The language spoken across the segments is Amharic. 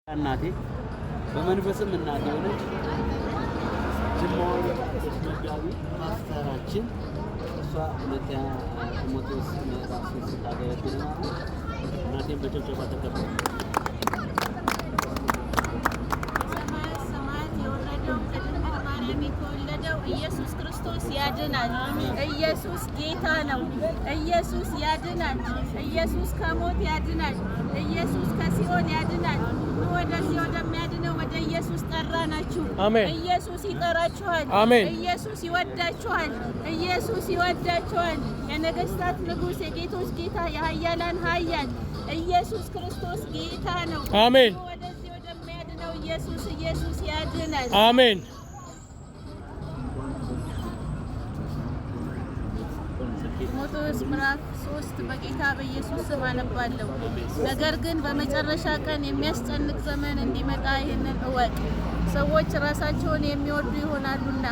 እናቴ በመንፈስም እናቴ ሆነች ጅማው መጋቢ ፓስተራችን እሷ ሁለተኛ ጢሞቴዎስ ምዕራፍ 6 ታገለግለናለች። እናቴን በጭብጨባ ተቀበሉ። ሰማያት የወረደው ከድንግል ማርያም የተወለደው ኢየሱስ ክርስቶስ ያድናል። ኢየሱስ ጌታ ነው። ኢየሱስ ያድናል። ኢየሱስ ከሞት ያድናል። ኢየሱስ ከሲኦል ያድናል። ወደዚህ ወደሚያድነው ወደ ኢየሱስ ጠራናችሁ። ኢየሱስ ይጠራችኋል። ኢየሱስ ይወዳችኋል። ኢየሱስ ይወዳችኋል። የነገስታት ንጉስ፣ የጌቶች ጌታ፣ የኃያላን ኃያል ኢየሱስ ክርስቶስ ጌታ ነው። አሜን። ወደዚህ ወደሚያድነው ኢየሱስ ያድናል። አሜን። ጢሞቴዎስ ምዕራፍ 3 በጌታ በኢየሱስ ስም አነባለሁ። ነገር ግን በመጨረሻ ቀን የሚያስጨንቅ ዘመን እንዲመጣ ይህንን እወቅ። ሰዎች ራሳቸውን የሚወዱ ይሆናሉና፣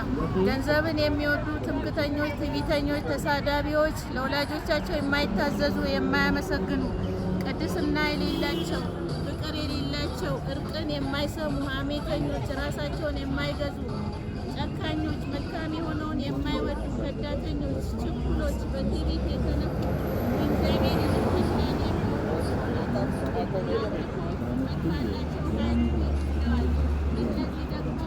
ገንዘብን የሚወዱ፣ ትምክተኞች፣ ትዕቢተኞች፣ ተሳዳቢዎች፣ ለወላጆቻቸው የማይታዘዙ፣ የማያመሰግኑ፣ ቅድስና የሌላቸው፣ ፍቅር የሌላቸው፣ እርቅን የማይሰሙ፣ ሐሜተኞች፣ ራሳቸውን የማይገዙ፣ ጨካኞች፣ መልካም የሆነውን የማይወዱ፣ ከዳተኞች፣ ችኩሎች፣ በትዕቢት የተነፉ፣ እግዚአብሔር ይመስገን እነዚህ ደግሞ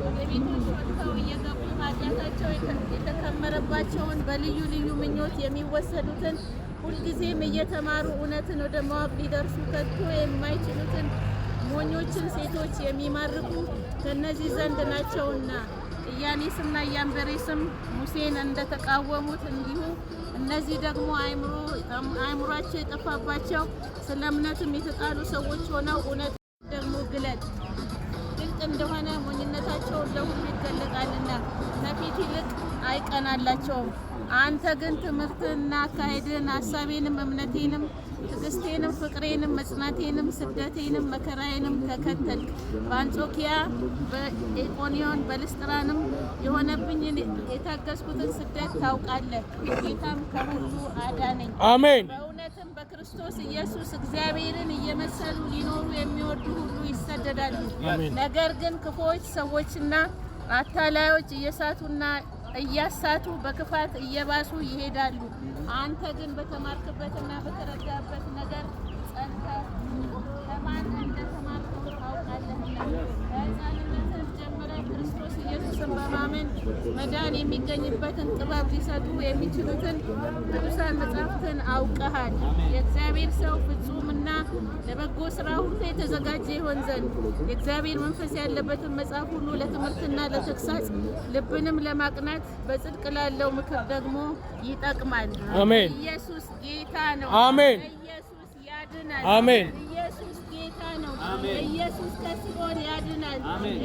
ወደ ቤቶች ወጥተው እየገቡ ኃጢአታቸው የተከመረባቸውን በልዩ ልዩ ምኞት የሚወሰዱትን ሁልጊዜም እየተማሩ እውነትን ወደ ማወቅ ሊደርሱ ከቶ የማይችሉትን ሞኞችን ሴቶች የሚማርኩ ከነዚህ ዘንድ ናቸውና፣ ኢያኔስና ኢያንበሬስም ሙሴን እንደተቃወሙት እንዲሁ እነዚህ ደግሞ አእምሯቸው የጠፋባቸው ስለ እምነትም የተጣሉ ሰዎች ሆነው እውነት ደግሞ ግልጥ እንደሆነ ሞኝነታቸውን ለሁሉ ይገለጣልና ከፊት ይልቅ አይቀናላቸውም። አንተ ግን ትምህርትንና አካሄድን፣ ሐሳቤንም፣ እምነቴንም፣ ትዕግስቴንም፣ ፍቅሬንም፣ መጽናቴንም፣ ስደቴንም፣ መከራዬንም ተከተልክ። በአንጾኪያ፣ በኢቆንዮን፣ በልስጥራንም የሆነብኝን የታገስኩትን ስደት ታውቃለህ። ጌታም ከሁሉ አዳነኝ። አሜን። በእውነትም በክርስቶስ ኢየሱስ እግዚአብሔርን እየመሰሉ ሊኖሩ የሚወዱ ሁሉ ይሰደዳሉ። ነገር ግን ክፉዎች ሰዎችና አታላዮች እያሳቱ በክፋት እየባሱ ይሄዳሉ። አንተ ግን በተማርክበትና በተረዳበት ነገር ጸንተህ ከማን እንደተማርከው ታውቃለህና ከሕፃንነትህ ጀምረህ ክርስቶስ ኢየሱስን በማመን መዳን የሚገኝበትን ጥበብ ሊሰጡ የሚችሉትን ቅዱሳን መጻሕፍትን አውቀሃል። የእግዚአብሔር ሰው ፍጹምና ለበጎ ሥራ ሁሉ የተዘጋጀ ይሆን ዘንድ የእግዚአብሔር መንፈስ ያለበትን መጽሐፍ ሁሉ ለትምህርትና ለተግሳጽ ልብንም ለማቅናት በጽድቅ ላለው ምክር ደግሞ ይጠቅማል። አሜን። ኢየሱስ ጌታ ነው። አሜን። ኢየሱስ ያድናል። አሜን። ኢየሱስ ጌታ ነው። ኢየሱስ ከሲኦል ያድናል።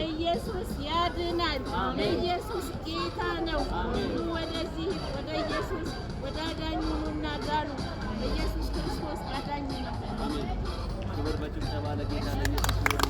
ኢየሱስ ያድናል። ኢየሱስ ጌታ ነው። ወደዚህ ወደ ኢየሱስ ወደ አዳኙ ኑና ዳኑ። ኢየሱስ ክርስቶስ አዳኝ ነው። ክብር በጭብጨባ ለጌታ ለኢየሱስ